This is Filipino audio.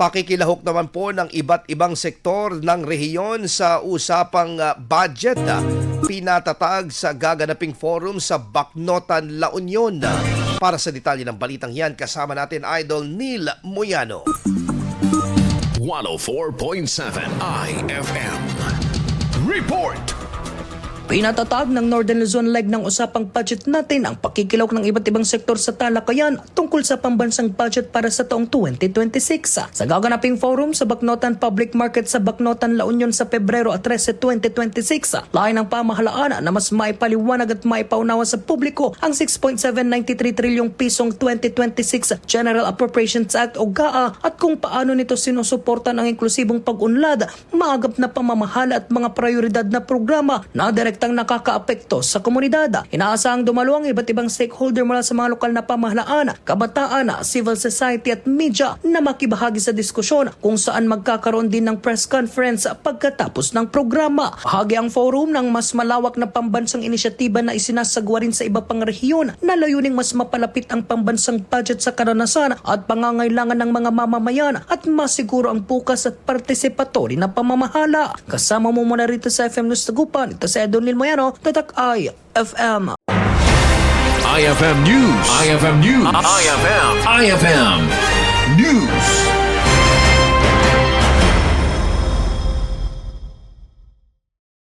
Pakikilahok naman po ng iba't ibang sektor ng rehiyon sa usapang budget pinatatag sa gaganaping forum sa Bacnotan, La Union. Para sa detalye ng balitang yan, kasama natin Idol Neil Moyano. 104.7 IFM Report. Pinatatag ng Northern Luzon leg ng usapang budget natin ang pakikilahok ng iba't ibang sektor sa talakayan tungkol sa pambansang budget para sa taong 2026. Sa gaganaping forum sa Bacnotan Public Market sa Bacnotan, La Union sa Pebrero 13, 2026, layo ng pamahalaan na mas maipaliwanag at maipaunawa sa publiko ang 6.793 trilyong pisong 2026 General Appropriations Act o GAA at kung paano nito sinusuportan ang inklusibong pag-unlad, maagap na pamamahala at mga prioridad na programa na direktang nakakaapekto sa komunidad. Inaasahang dumalo ang iba't ibang stakeholder mula sa mga lokal na pamahalaan, kabataan, civil society at media na makibahagi sa diskusyon kung saan magkakaroon din ng press conference pagkatapos ng programa. Bahagi ang forum ng mas malawak na pambansang inisyatiba na isinasagwa rin sa iba pang rehiyon na layuning mas mapalapit ang pambansang budget sa karanasan at pangangailangan ng mga mamamayan at masiguro ang bukas at participatory na pamamahala. Kasama mo muna rito sa FM News Tagupan. Ito si Idol Neil Moyano, Tatak IFM. IFM News. IFM News. IFM News.